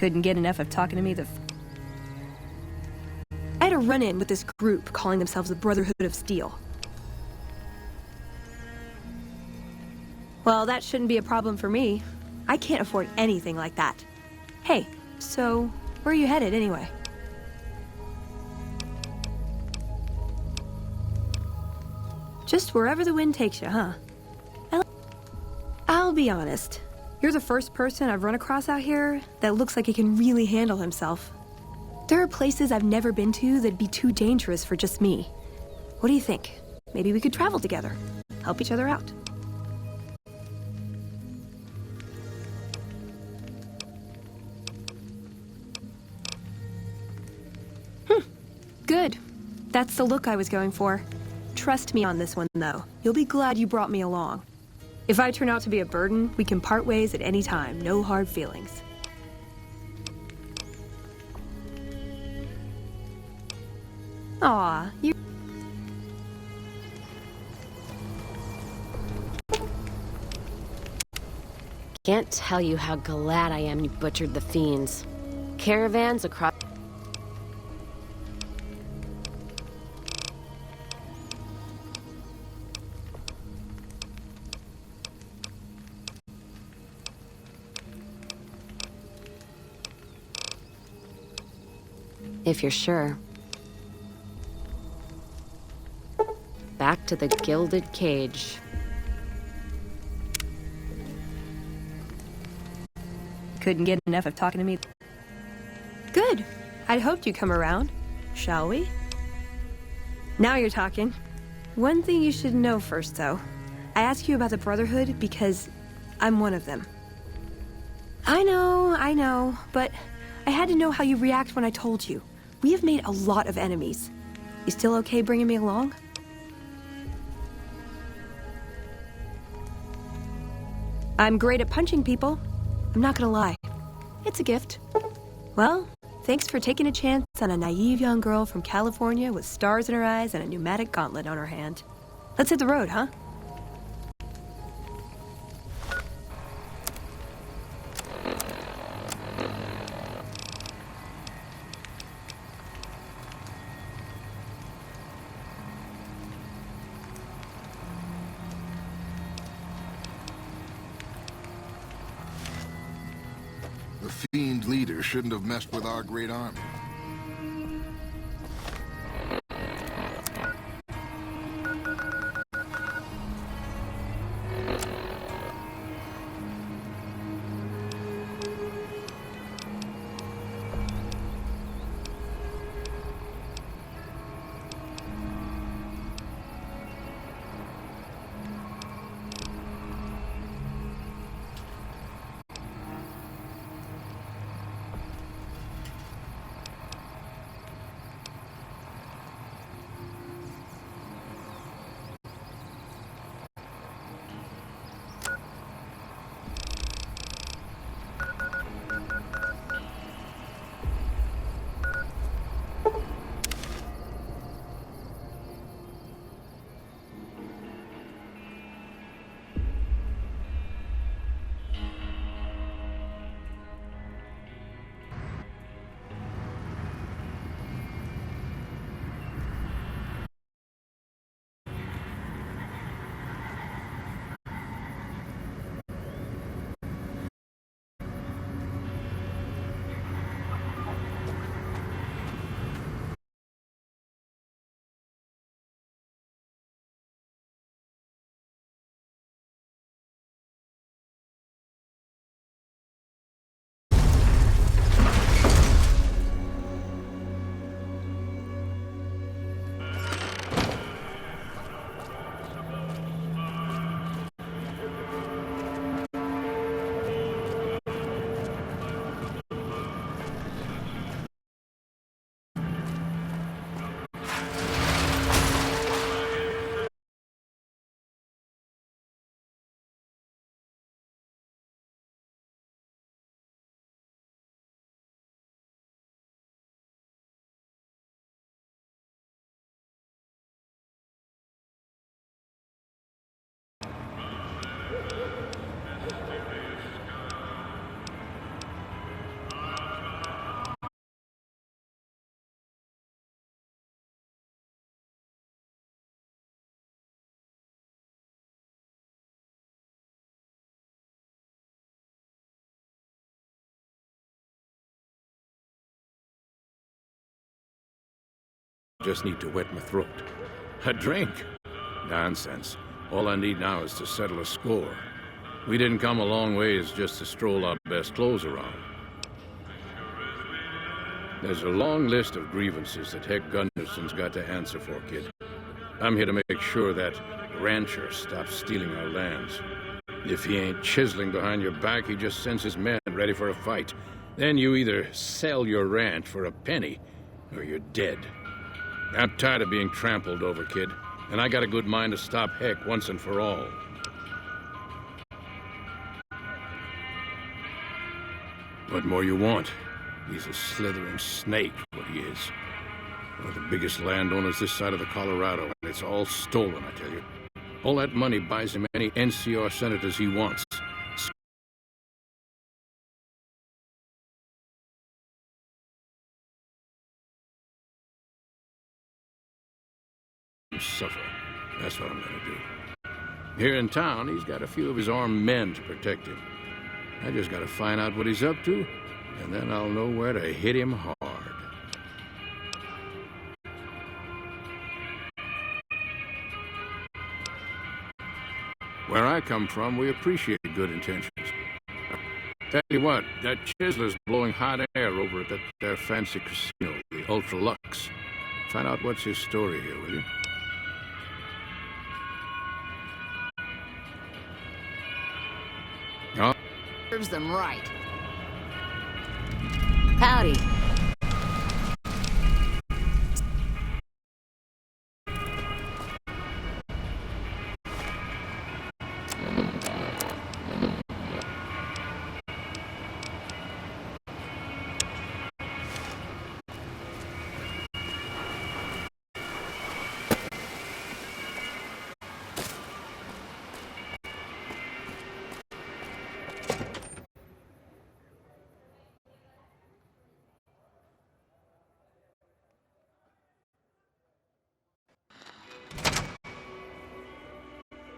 Couldn't get enough of talking to me I had a run-in with this group calling themselves the Brotherhood of Steel. Well, that shouldn't be a problem for me. I can't afford anything like that. Hey, so where are you headed anyway? Just wherever the wind takes you, huh? I'll be honest. You're the first person I've run across out here that looks like he can really handle himself. There are places I've never been to that'd be too dangerous for just me. What do you think? Maybe we could travel together, help each other out. Good. That's the look I was going for. Trust me on this one, though. You'll be glad you brought me along. If I turn out to be a burden, we can part ways at any time. No hard feelings. Aw, you... Can't tell you how glad I am you butchered the fiends. Caravans across... If you're sure. Back to the Gilded Cage. Couldn't get enough of talking to me. Good. I'd hoped you'd come around. Shall we? Now you're talking. One thing you should know first, though. I asked you about the Brotherhood because I'm one of them. I know, but I had to know how you react when I told you. We have made a lot of enemies. You still okay bringing me along? I'm great at punching people. I'm not gonna lie. It's a gift. Well, thanks for taking a chance on a naive young girl from California with stars in her eyes and a pneumatic gauntlet on her hand. Let's hit the road, huh? The Fiend leader shouldn't have messed with our great army. just need to wet my throat. A drink? Nonsense. All I need now is to settle a score. We didn't come a long ways just to stroll our best clothes around. There's a long list of grievances that Heck Gunderson's got to answer for, kid. I'm here to make sure that rancher stops stealing our lands. If he ain't chiseling behind your back, he just sends his men ready for a fight. Then you either sell your ranch for a penny, or you're dead. I'm tired of being trampled over, kid, and I got a good mind to stop Heck once and for all. What more you want? He's a slithering snake, what he is. One of the biggest landowners this side of the Colorado, and it's all stolen, I tell you. All that money buys him any NCR senators he wants. Suffer. That's what I'm gonna do. Here in town, he's got a few of his armed men to protect him. I just gotta find out what he's up to, and then I'll know where to hit him hard. Where I come from, we appreciate good intentions. Tell you what, that Chisler's blowing hot air over at that there fancy casino, the Ultra Lux. Find out what's his story here, will you? Oh. Serves them right. Howdy.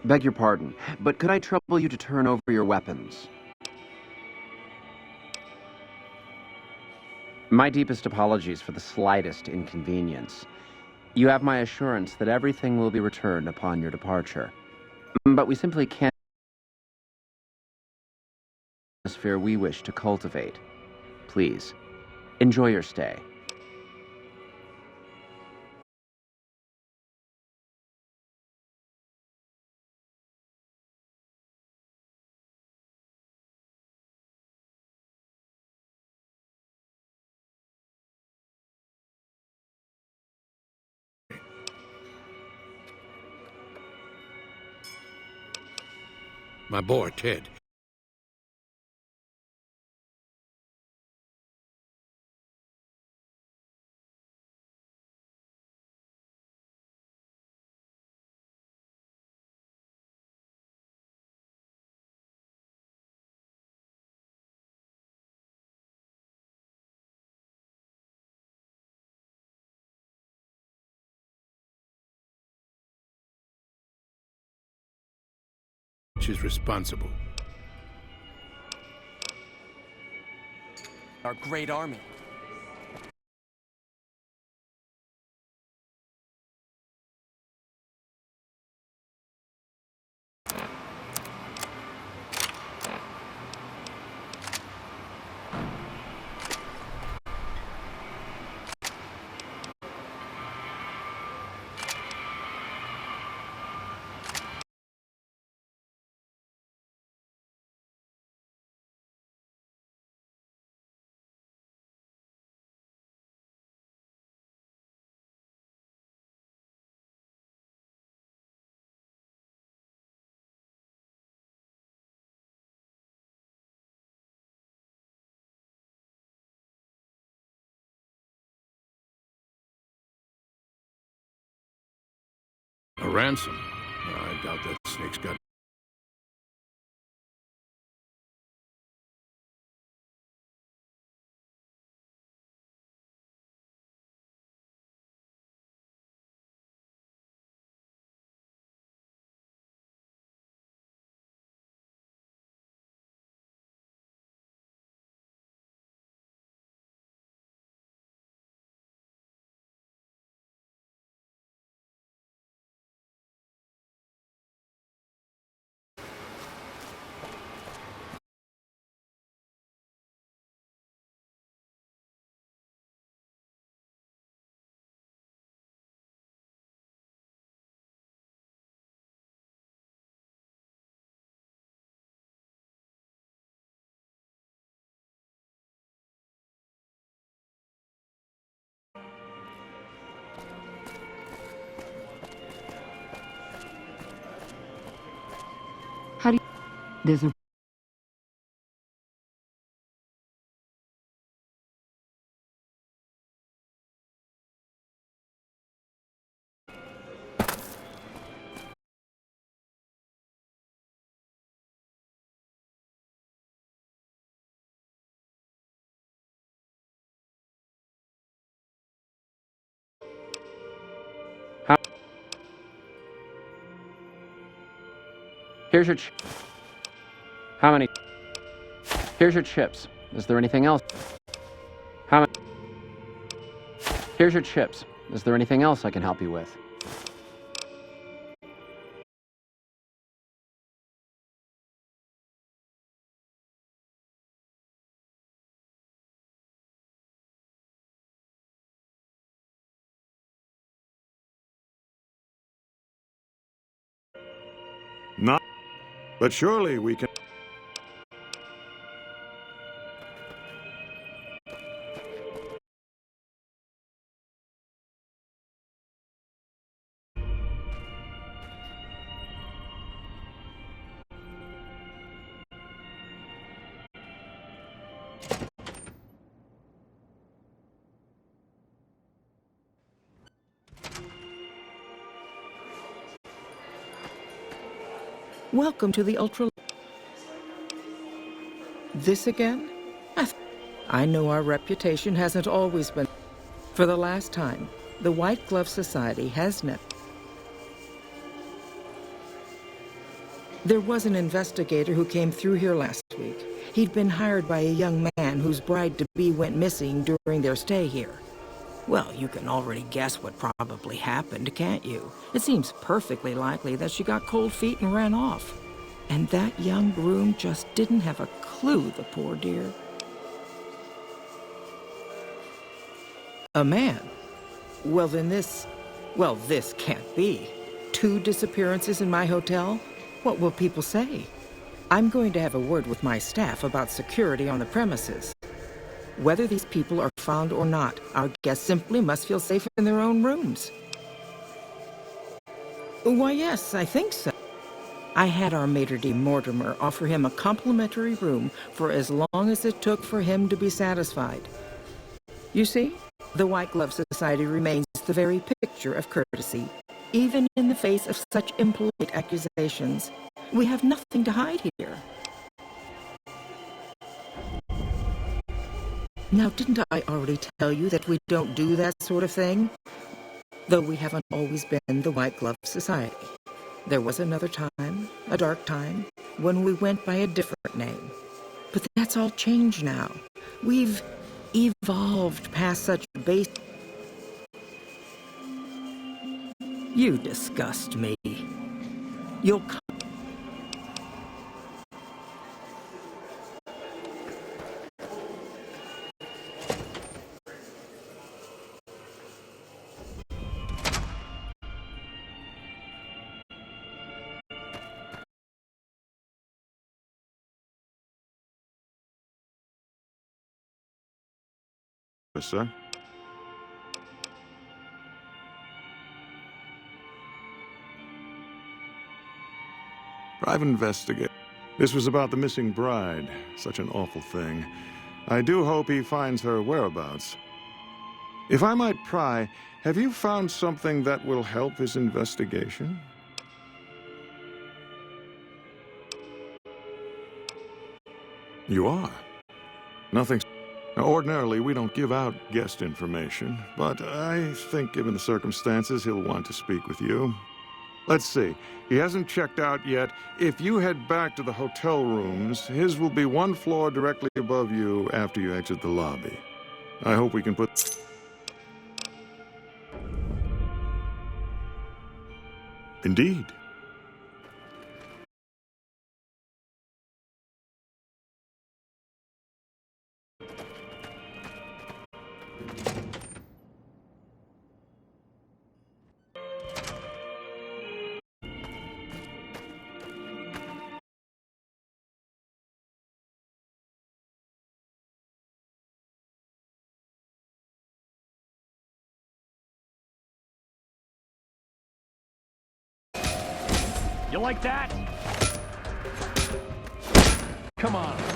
Beg your pardon, but could I trouble you to turn over your weapons? My deepest apologies for the slightest inconvenience. You have my assurance that everything will be returned upon your departure. But we simply can't the atmosphere we wish to cultivate. Please, enjoy your stay. My boy, Ted. Is responsible. Our great army. A ransom? I doubt that snake's got There's a Here's your How many? Here's your chips. Is there anything else? How many? Here's your chips. Is there anything else I can help you with? Not, but surely we can. Welcome to the Ultra... This again? I know our reputation hasn't always been... For the last time, the White Glove Society has never... There was an investigator who came through here last week. He'd been hired by a young man whose bride-to-be went missing during their stay here. Well, you can already guess what probably happened, can't you? It seems perfectly likely that she got cold feet and ran off. And that young groom just didn't have a clue, the poor dear. A man? Well, then this can't be. 2 disappearances in my hotel? What will people say? I'm going to have a word with my staff about security on the premises. Whether these people are found or not, our guests simply must feel safe in their own rooms. Why, yes, I think so. I had our maitre d' Mortimer offer him a complimentary room for as long as it took for him to be satisfied. You see, the White Glove Society remains the very picture of courtesy, even in the face of such impolite accusations. We have nothing to hide here. Now, didn't I already tell you that we don't do that sort of thing? Though we haven't always been the White Glove Society. There was another time, a dark time, when we went by a different name. But that's all changed now. We've evolved past such base... You disgust me. You'll come... Sir? Private investigator. This was about the missing bride. Such an awful thing. I do hope he finds her whereabouts. If I might pry, have you found something that will help his investigation? You are? Nothing... Now, ordinarily, we don't give out guest information, but I think given the circumstances, he'll want to speak with you. Let's see. He hasn't checked out yet. If you head back to the hotel rooms, his will be 1 floor directly above you after you exit the lobby. I hope we can put... Indeed. You like that? Come on.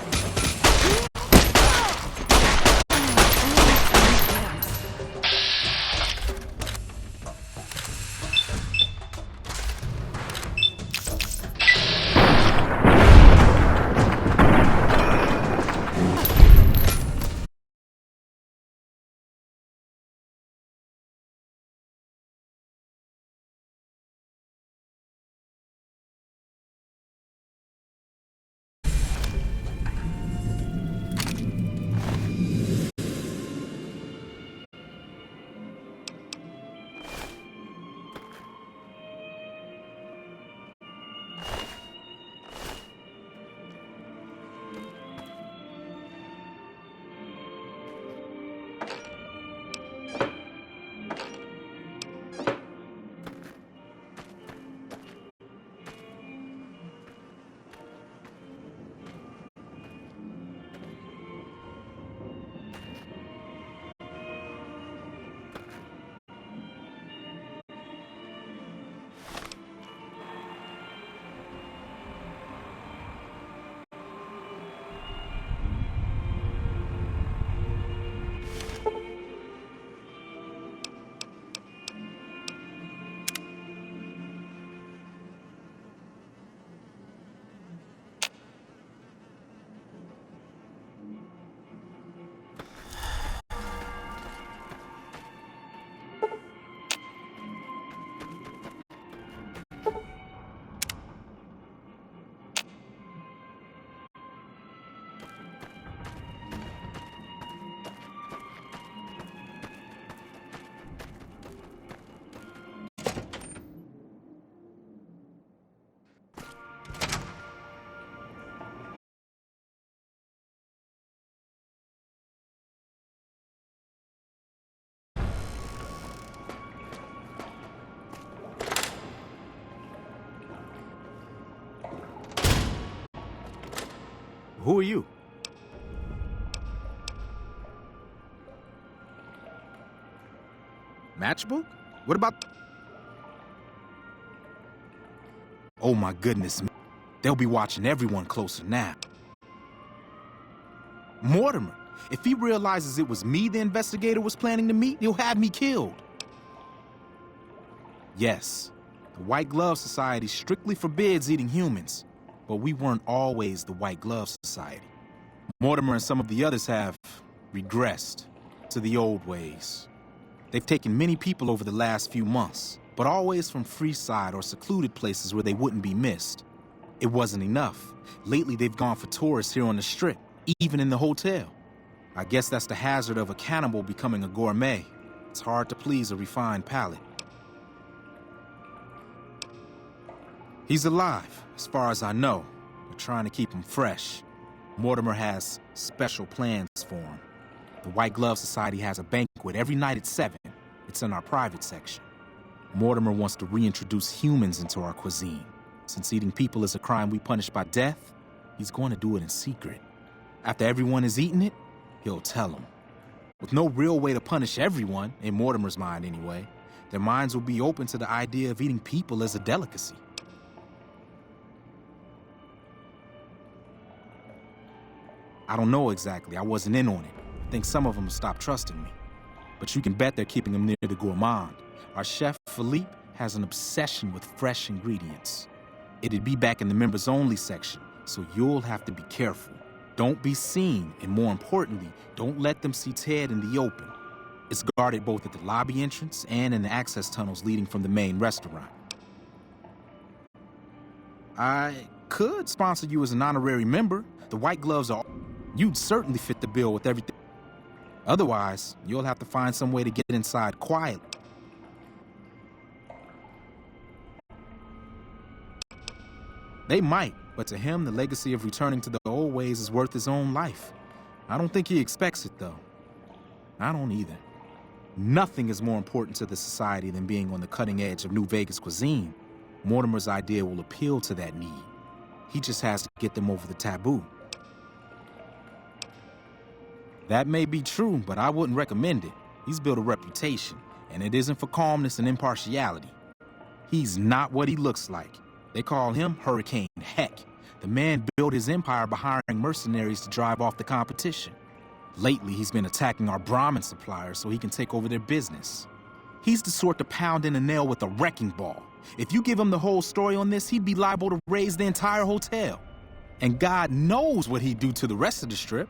Who are you? Matchbook? What about... Oh my goodness. They'll be watching everyone closer now. Mortimer, if he realizes it was me the investigator was planning to meet, he'll have me killed. Yes, the White Glove Society strictly forbids eating humans, but we weren't always the White Glove Society. Mortimer and some of the others have regressed to the old ways. They've taken many people over the last few months, but always from Freeside or secluded places where they wouldn't be missed. It wasn't enough. Lately, they've gone for tourists here on the Strip, even in the hotel. I guess that's the hazard of a cannibal becoming a gourmet. It's hard to please a refined palate. He's alive, as far as I know. We're trying to keep him fresh. Mortimer has special plans for him. The White Glove Society has a banquet every night at 7. It's in our private section. Mortimer wants to reintroduce humans into our cuisine. Since eating people is a crime we punish by death, he's going to do it in secret. After everyone has eaten it, he'll tell them. With no real way to punish everyone, in Mortimer's mind anyway, their minds will be open to the idea of eating people as a delicacy. I don't know exactly. I wasn't in on it. I think some of them stopped trusting me. But you can bet they're keeping him near the gourmand. Our chef, Philippe, has an obsession with fresh ingredients. It'd be back in the members-only section, so you'll have to be careful. Don't be seen, and more importantly, don't let them see Ted in the open. It's guarded both at the lobby entrance and in the access tunnels leading from the main restaurant. I could sponsor you as an honorary member. The White Gloves are... You'd certainly fit the bill with everything. Otherwise, you'll have to find some way to get inside quietly. They might, but to him, the legacy of returning to the old ways is worth his own life. I don't think he expects it, though. I don't either. Nothing is more important to the society than being on the cutting edge of New Vegas cuisine. Mortimer's idea will appeal to that need. He just has to get them over the taboo. That may be true, but I wouldn't recommend it. He's built a reputation, and it isn't for calmness and impartiality. He's not what he looks like. They call him Hurricane Heck. The man built his empire by hiring mercenaries to drive off the competition. Lately, he's been attacking our Brahmin suppliers so he can take over their business. He's the sort to pound in a nail with a wrecking ball. If you give him the whole story on this, he'd be liable to raise the entire hotel. And God knows what he'd do to the rest of the strip.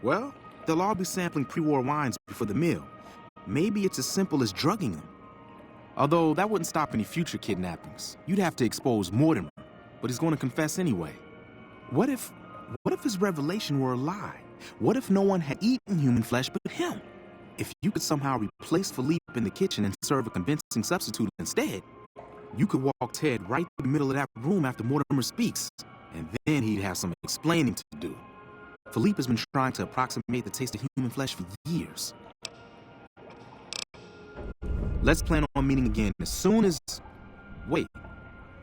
Well, they'll all be sampling pre-war wines before the meal. Maybe it's as simple as drugging them. Although that wouldn't stop any future kidnappings. You'd have to expose Mortimer, but he's going to confess anyway. What if his revelation were a lie? What if no one had eaten human flesh but him? If you could somehow replace Philippe in the kitchen and serve a convincing substitute instead, you could walk Ted right through the middle of that room after Mortimer speaks, and then he'd have some explaining to do. Philippe has been trying to approximate the taste of human flesh for years. Let's plan on meeting again as soon as... Wait,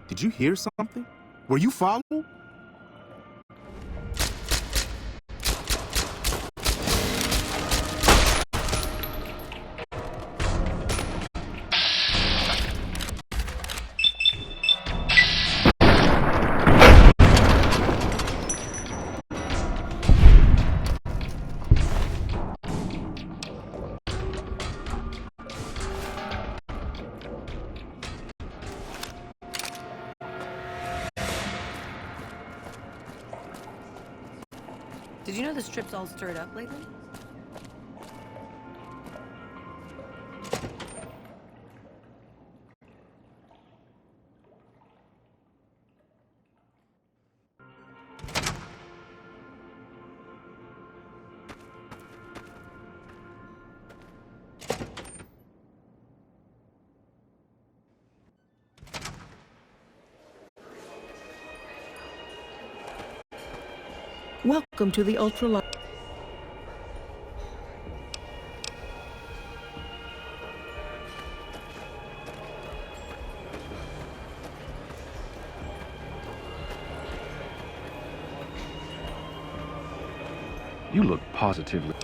did you hear something? Were you followed? Did you know the strip's all stirred up lately? Welcome to the ultralight. You look positively...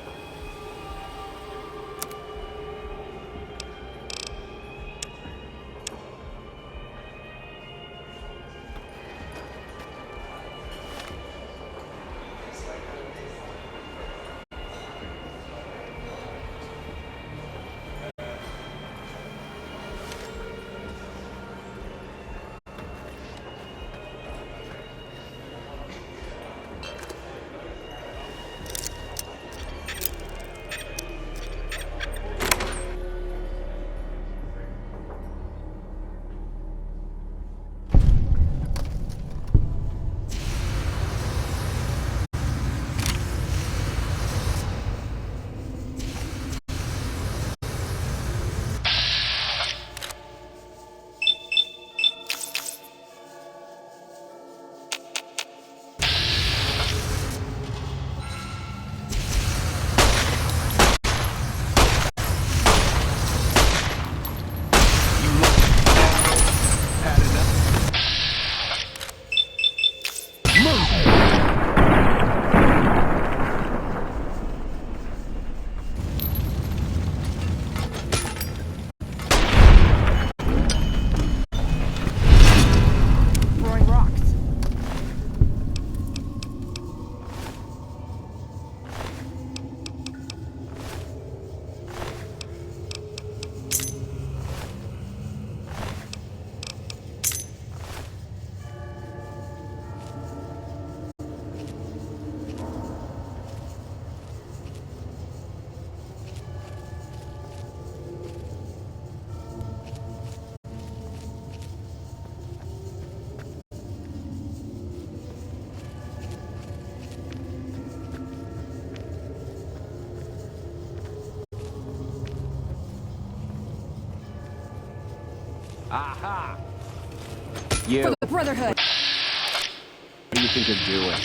Aha! You. For the Brotherhood! What do you think you're doing?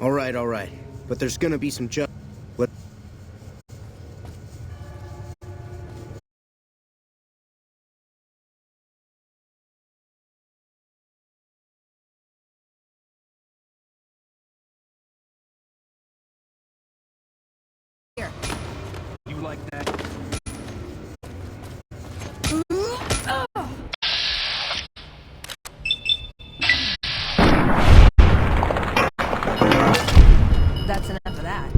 All right. But there's gonna be some What? You like that? That's enough of that.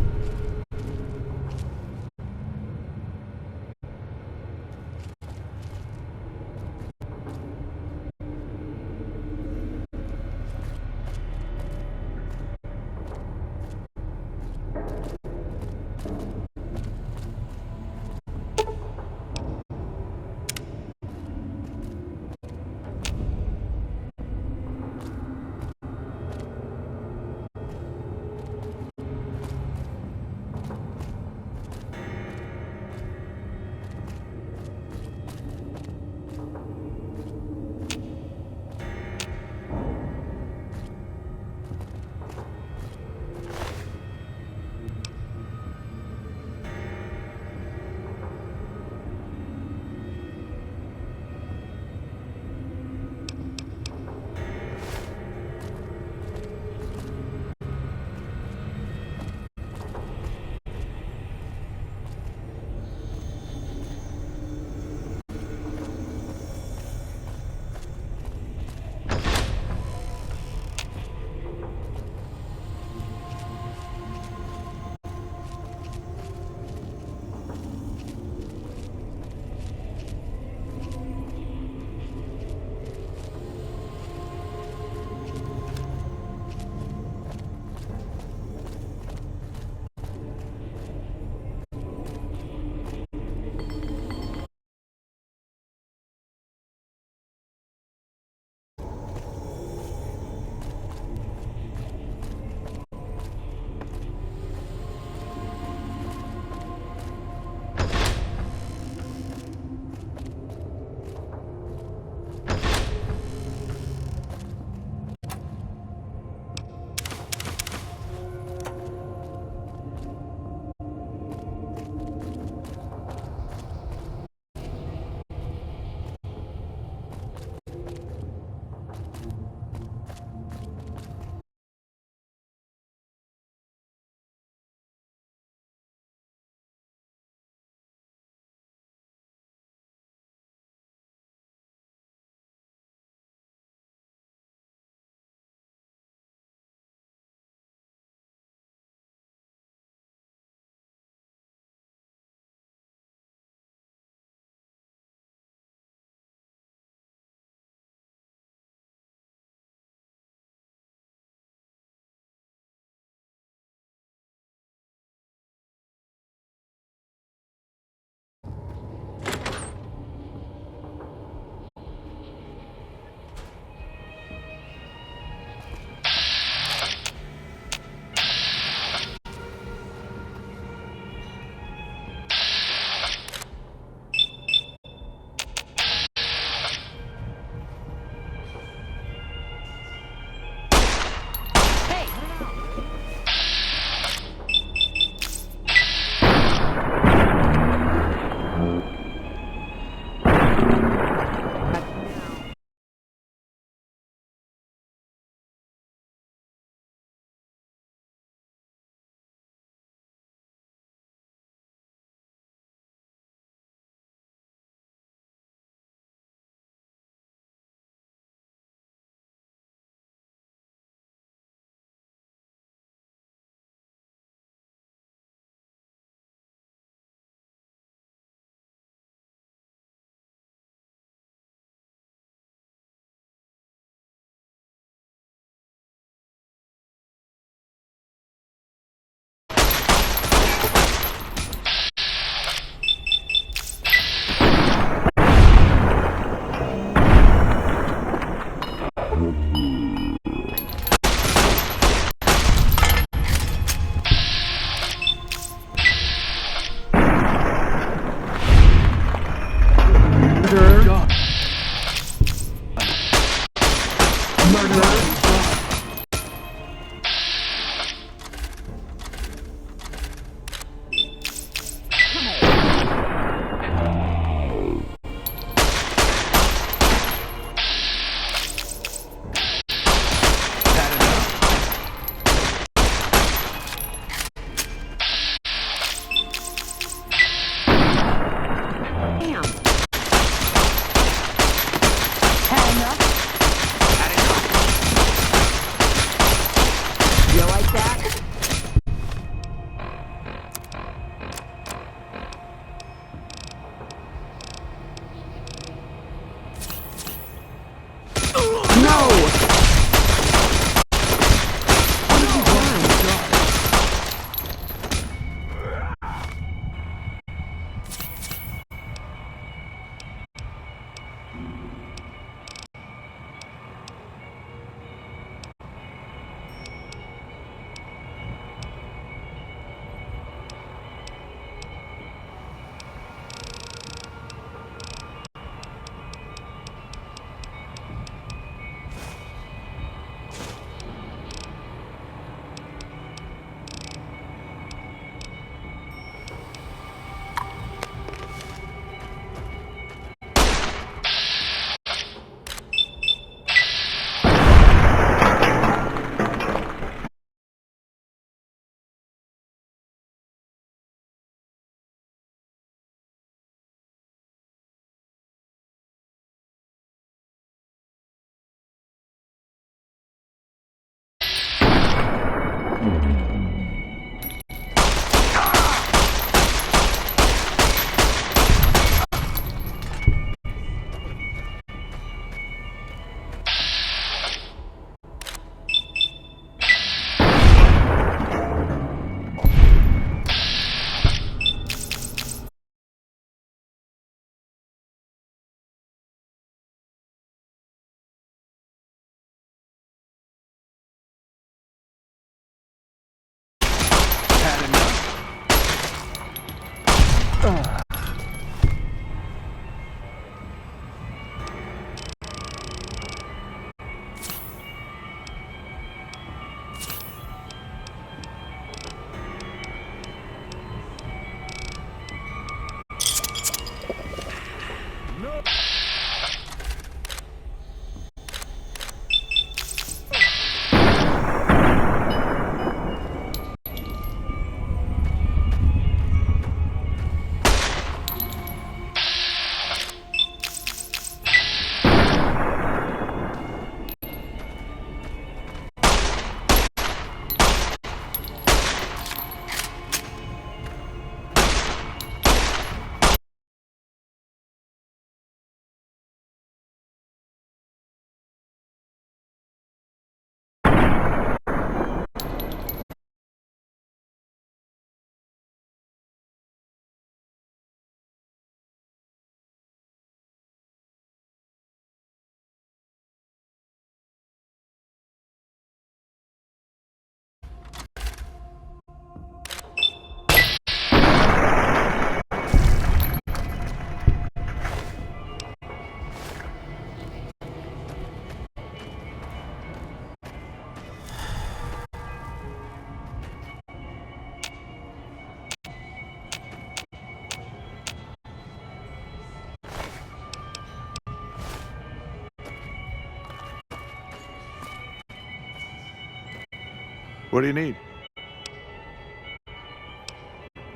What do you need?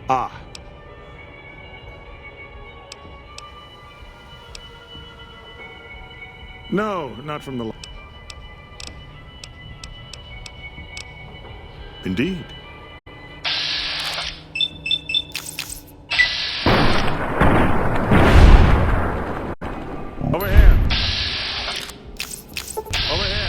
Ah. No, not from the... Indeed. Over here. Over here.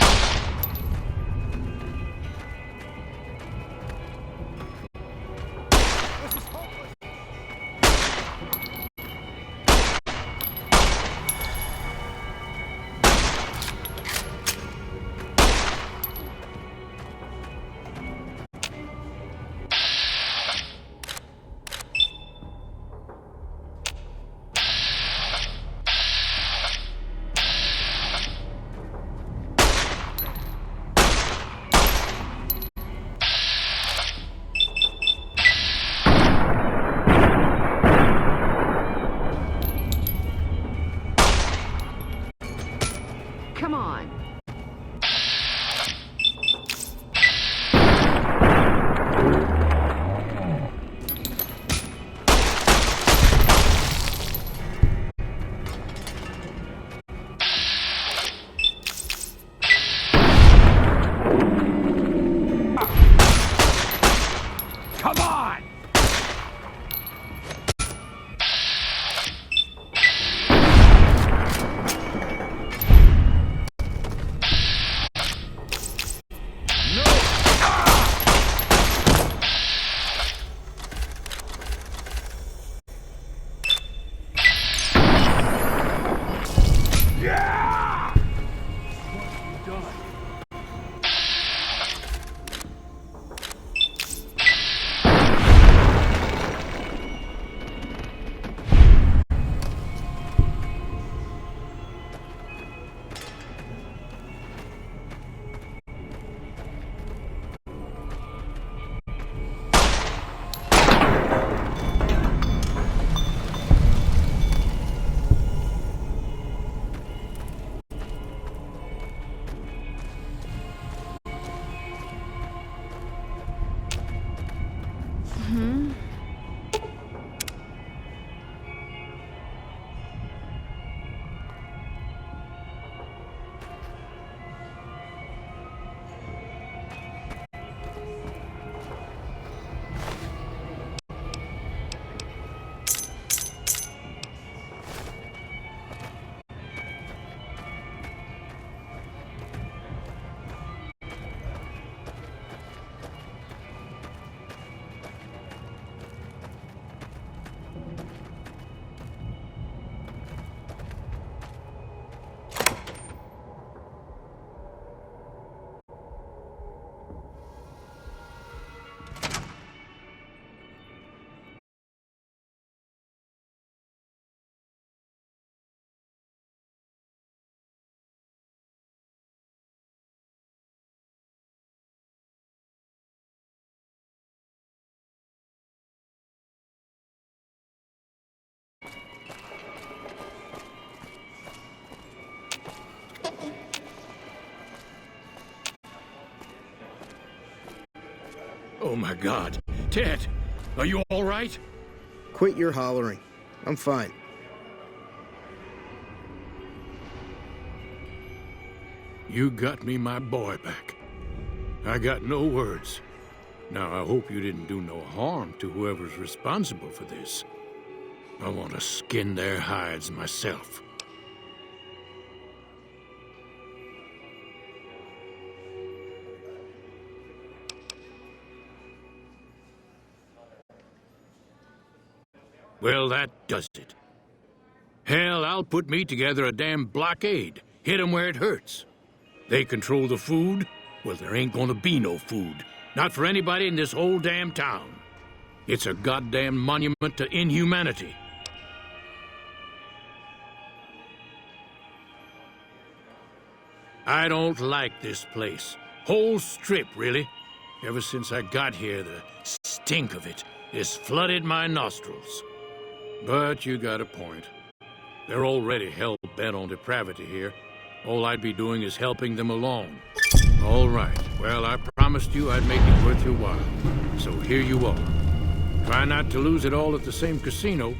Come on. Come on! Oh my God. Ted, are you all right? Quit your hollering. I'm fine. You got me my boy back. I got no words. Now, I hope you didn't do no harm to whoever's responsible for this. I want to skin their hides myself. Well, that does it. Hell, I'll put me together a damn blockade. Hit 'em where it hurts. They control the food? Well, there ain't gonna be no food. Not for anybody in this whole damn town. It's a goddamn monument to inhumanity. I don't like this place. Whole strip, really. Ever since I got here, the stink of it has flooded my nostrils. But you got a point. They're already hell-bent on depravity here. All I'd be doing is helping them along. All right. Well, I promised you I'd make it worth your while. So here you are. Try not to lose it all at the same casino.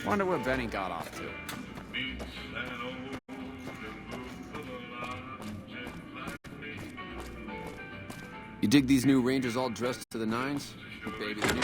Wonder where Benny got off to. You dig these new Rangers all dressed to the nines? Baby, the new...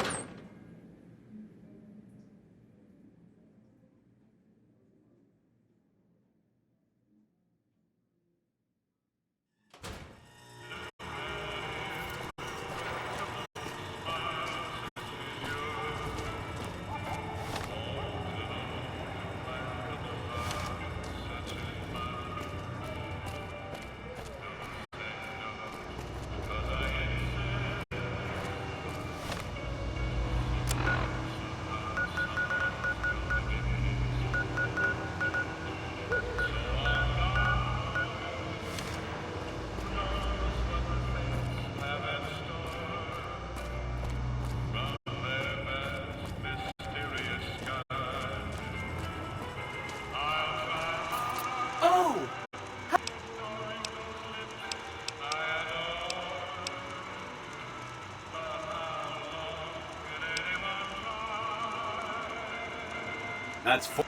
That's four.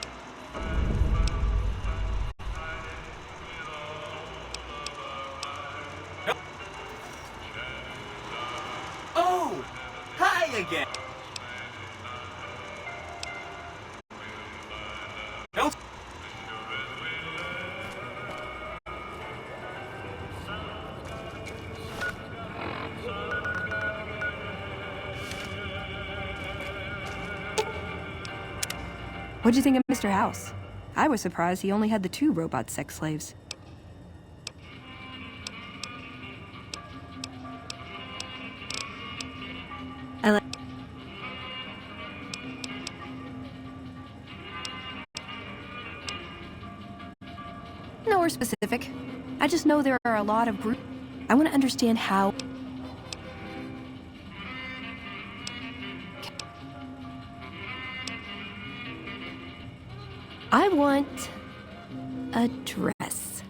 Oh! Hi again! Don't... What'd you think of Mr. House? I was surprised he only had the 2 robot sex slaves. I like... Nowhere specific. I just know there are a lot of groups. I want to understand how... I want a dress.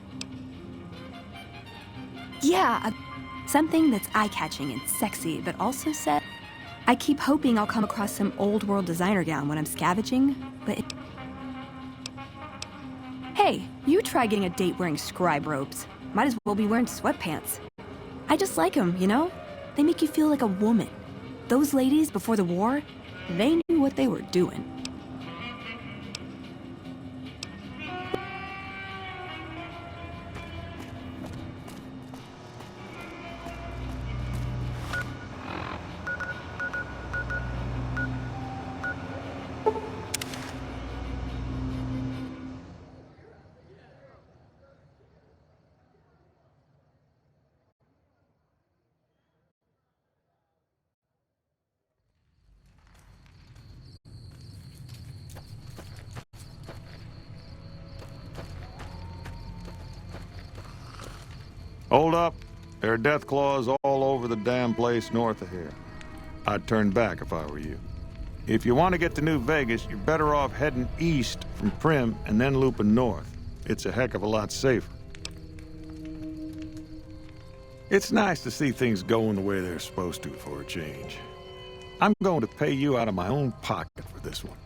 Yeah, something that's eye-catching and sexy, but also set. I keep hoping I'll come across some old-world designer gown when I'm scavenging, but Hey, you try getting a date wearing scribe robes. Might as well be wearing sweatpants. I just like them, you know? They make you feel like a woman. Those ladies before the war, they knew what they were doing. Hold up. There are death claws all over the damn place north of here. I'd turn back if I were you. If you want to get to New Vegas, you're better off heading east from Primm and then looping north. It's a heck of a lot safer. It's nice to see things going the way they're supposed to for a change. I'm going to pay you out of my own pocket for this one.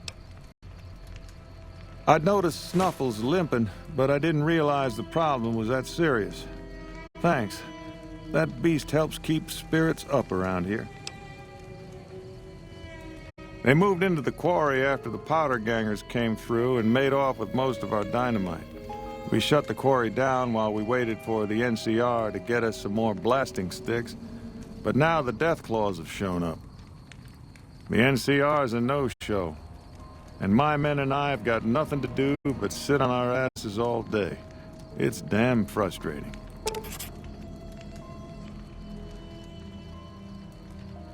I'd noticed Snuffles limping, but I didn't realize the problem was that serious. Thanks. That beast helps keep spirits up around here. They moved into the quarry after the powder gangers came through and made off with most of our dynamite. We shut the quarry down while we waited for the NCR to get us some more blasting sticks, but now the Death Claws have shown up. The NCR's a no-show, and my men and I have got nothing to do but sit on our asses all day. It's damn frustrating.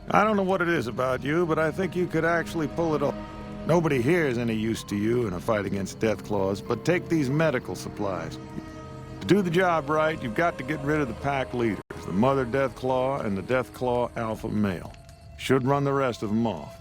I don't know what it is about you, but I think you could actually pull it off. Nobody here is any use to you in a fight against Death Claws, but take these medical supplies. To do the job right, you've got to get rid of the pack leaders, the Mother Death Claw and the Death Claw Alpha Male. Should run the rest of them off.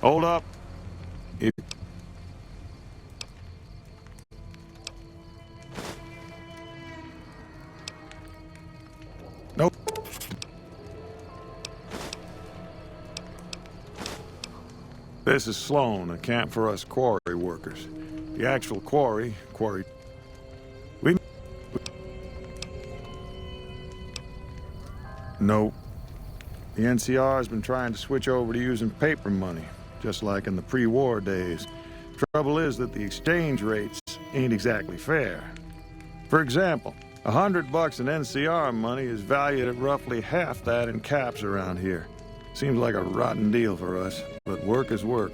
Hold up. If Nope. This is Sloan, a camp for us quarry workers. The actual quarry... We... Nope. The NCR has been trying to switch over to using paper money, just like in the pre-war days. Trouble is that the exchange rates ain't exactly fair. For example, $100 in NCR money is valued at roughly half that in caps around here. Seems like a rotten deal for us, but work is work.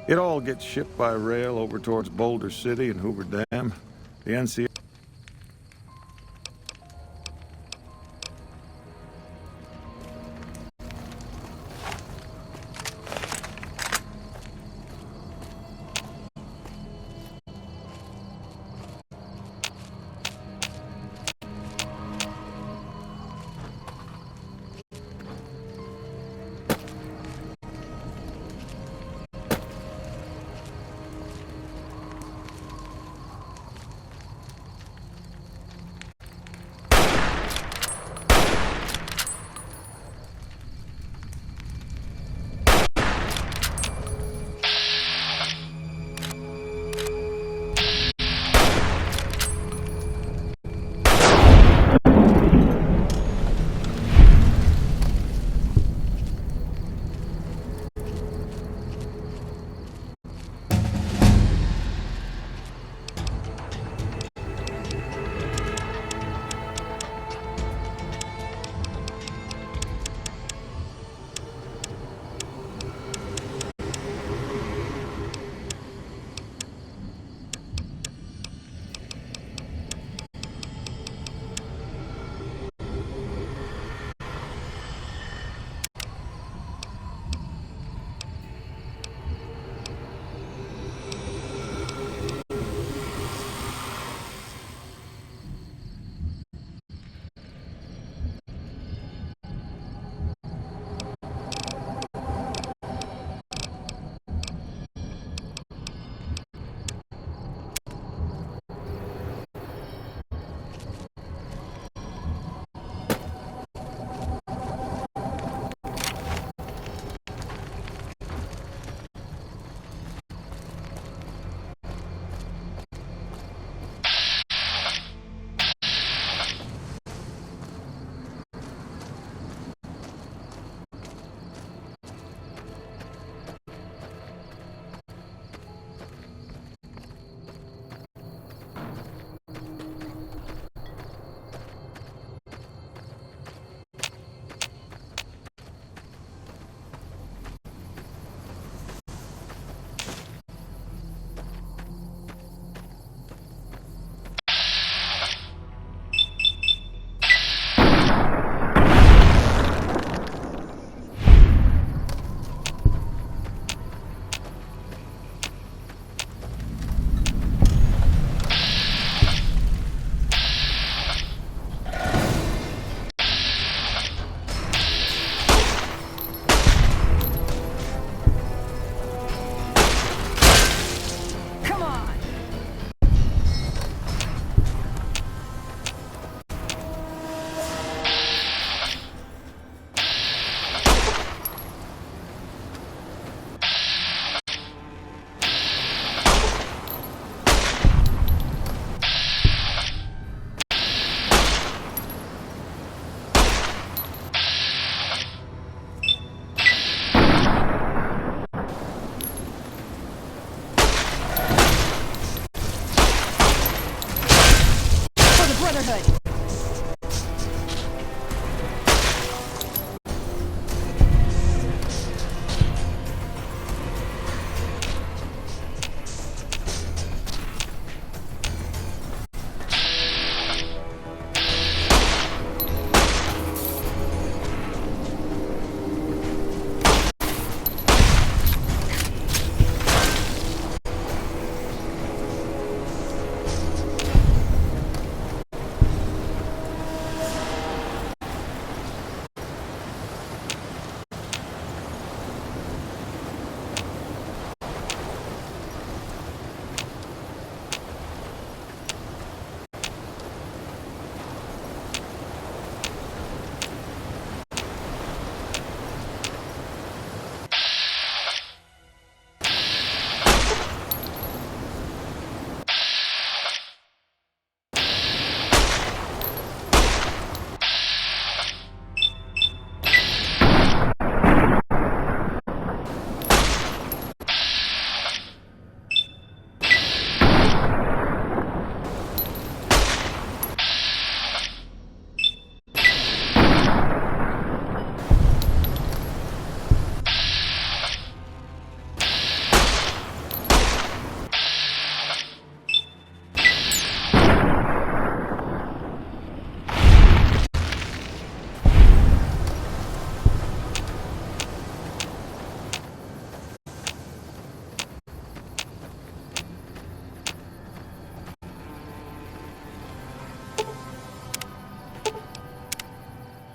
It all gets shipped by rail over towards Boulder City and Hoover Dam. The NCR...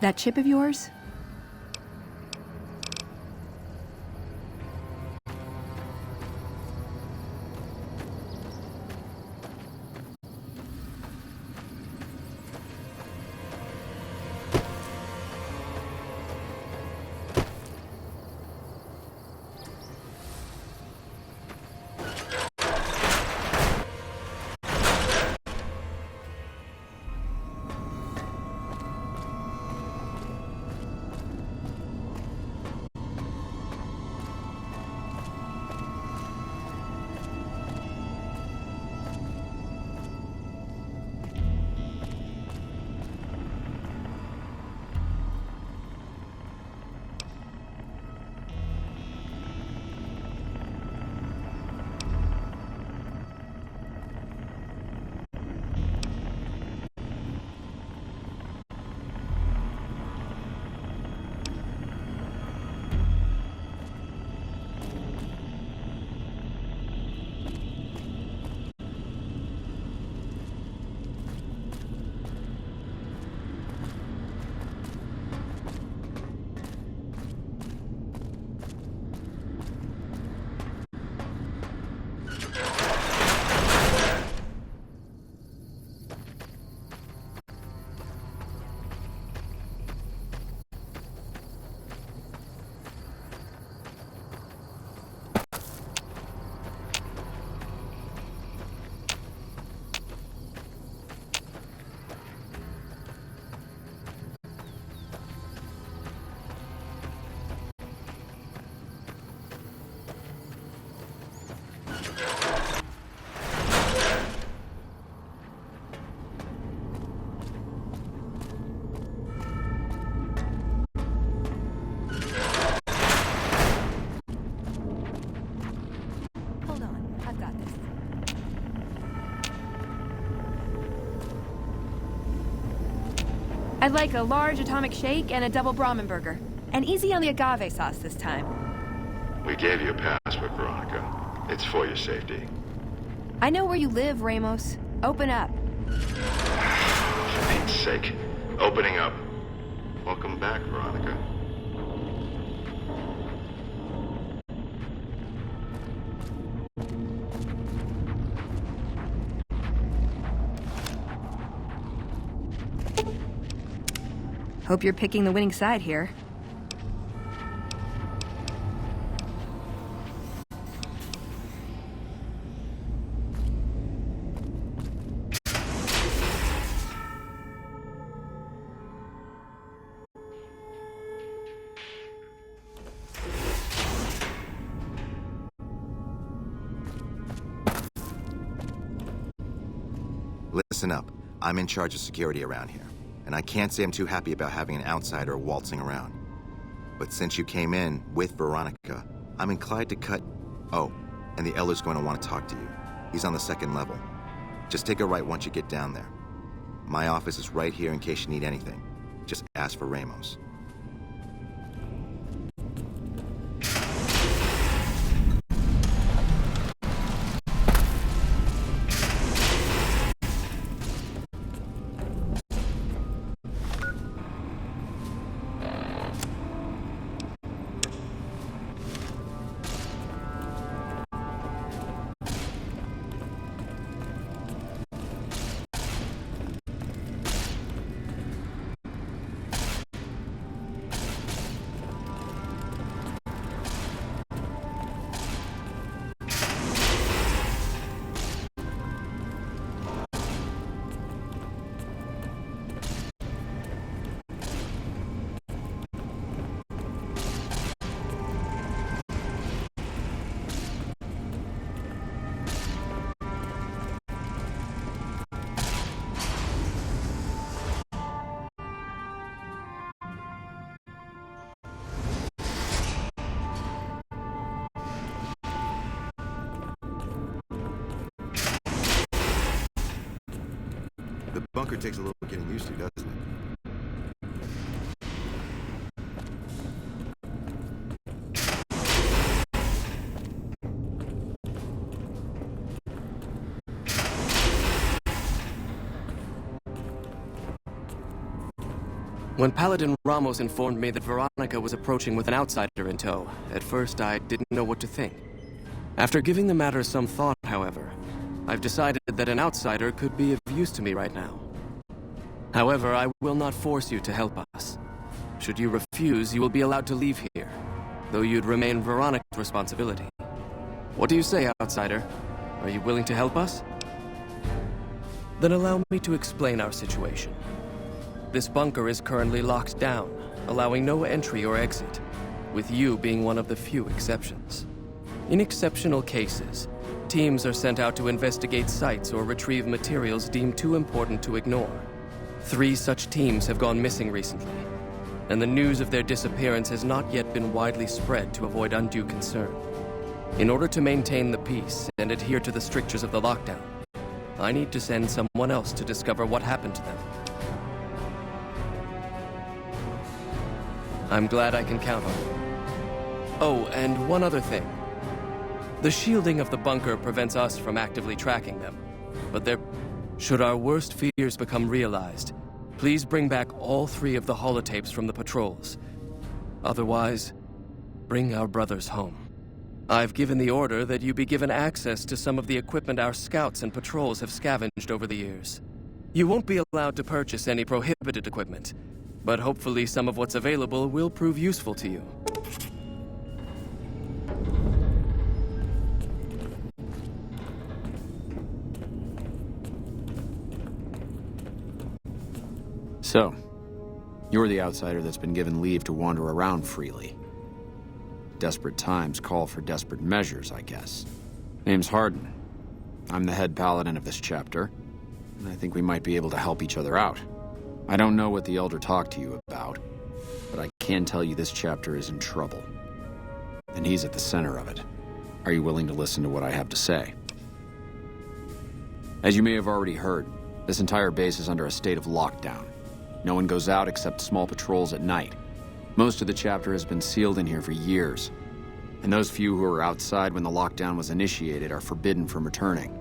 That chip of yours? Hold on, I've got this. I'd like a large atomic shake and a double Brahmin burger. And easy on the agave sauce this time. We gave you a password, Veronica. It's for your safety. I know where you live, Ramos. Open up. For Pete's sake. Opening up. Welcome back, Veronica. Hope you're picking the winning side here. Listen up. I'm in charge of security around here, and I can't say I'm too happy about having an outsider waltzing around. But since you came in with Veronica, I'm inclined to cut... Oh, and the Elder's going to want to talk to you. He's on the second level. Just take a right once you get down there. My office is right here in case you need anything. Just ask for Ramos. The bunker takes a little getting used to, doesn't it? When Paladin Ramos informed me that Veronica was approaching with an outsider in tow, at first I didn't know what to think. After giving the matter some thought, however, I've decided that an outsider could be of use to me right now. However, I will not force you to help us. Should you refuse, you will be allowed to leave here, though you'd remain Veronica's responsibility. What do you say, outsider? Are you willing to help us? Then allow me to explain our situation. This bunker is currently locked down, allowing no entry or exit, with you being one of the few exceptions. In exceptional cases, teams are sent out to investigate sites or retrieve materials deemed too important to ignore. 3 such teams have gone missing recently, and the news of their disappearance has not yet been widely spread to avoid undue concern. In order to maintain the peace and adhere to the strictures of the lockdown, I need to send someone else to discover what happened to them. I'm glad I can count on you. Oh, and one other thing. The shielding of the bunker prevents us from actively tracking them, but should our worst fears become realized, please bring back all 3 of the holotapes from the patrols. Otherwise, bring our brothers home. I've given the order that you be given access to some of the equipment our scouts and patrols have scavenged over the years. You won't be allowed to purchase any prohibited equipment, but hopefully some of what's available will prove useful to you. So, you're the outsider that's been given leave to wander around freely. Desperate times call for desperate measures, I guess. Name's Hardin. I'm the head paladin of this chapter, and I think we might be able to help each other out. I don't know what the Elder talked to you about, but I can tell you this chapter is in trouble. And he's at the center of it. Are you willing to listen to what I have to say? As you may have already heard, this entire base is under a state of lockdown. No one goes out except small patrols at night. Most of the chapter has been sealed in here for years, and those few who were outside when the lockdown was initiated are forbidden from returning.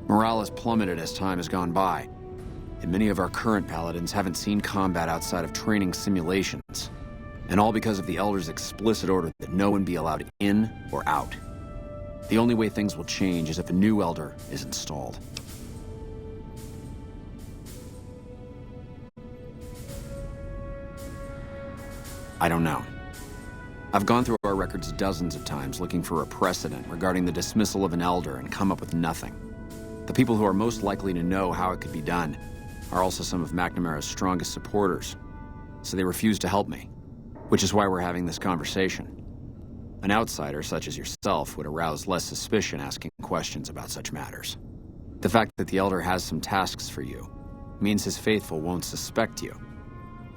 Morale has plummeted as time has gone by, and many of our current paladins haven't seen combat outside of training simulations, and all because of the Elder's explicit order that no one be allowed in or out. The only way things will change is if a new Elder is installed. I don't know. I've gone through our records dozens of times looking for a precedent regarding the dismissal of an Elder and come up with nothing. The people who are most likely to know how it could be done are also some of McNamara's strongest supporters, so they refuse to help me, which is why we're having this conversation. An outsider such as yourself would arouse less suspicion asking questions about such matters. The fact that the Elder has some tasks for you means his faithful won't suspect you,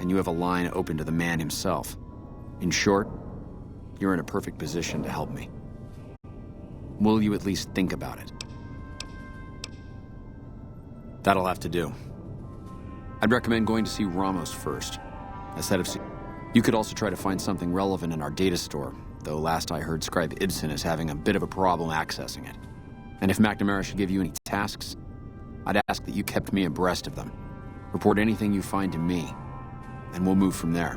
and you have a line open to the man himself. In short, you're in a perfect position to help me. Will you at least think about it? That'll have to do. I'd recommend going to see Ramos first. You could also try to find something relevant in our data store, though last I heard Scribe Ibsen is having a bit of a problem accessing it. And if McNamara should give you any tasks, I'd ask that you kept me abreast of them. Report anything you find to me, and we'll move from there.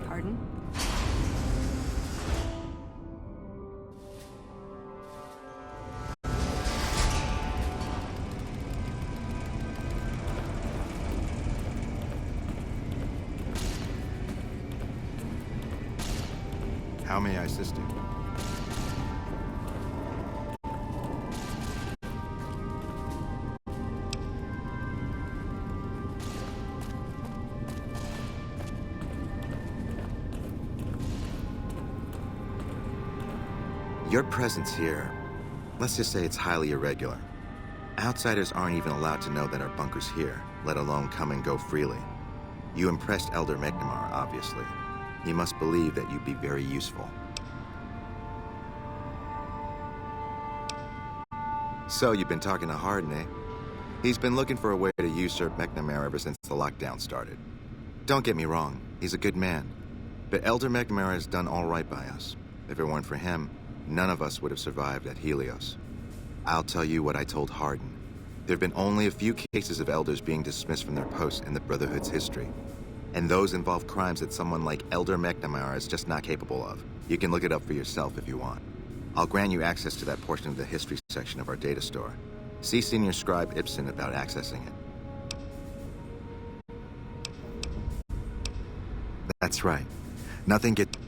Pardon? How may I assist you? Your presence here, let's just say it's highly irregular. Outsiders aren't even allowed to know that our bunker's here, let alone come and go freely. You impressed Elder McNamara, obviously. He must believe that you'd be very useful. So you've been talking to Hardin, eh? He's been looking for a way to usurp McNamara ever since the lockdown started. Don't get me wrong, he's a good man. But Elder McNamara has done all right by us. If it weren't for him, none of us would have survived at Helios. I'll tell you what I told Hardin. There have been only a few cases of elders being dismissed from their posts in the Brotherhood's history. And those involve crimes that someone like Elder McNamara is just not capable of. You can look it up for yourself if you want. I'll grant you access to that portion of the history section of our data store. See Senior Scribe Ibsen about accessing it. That's right. Nothing gets...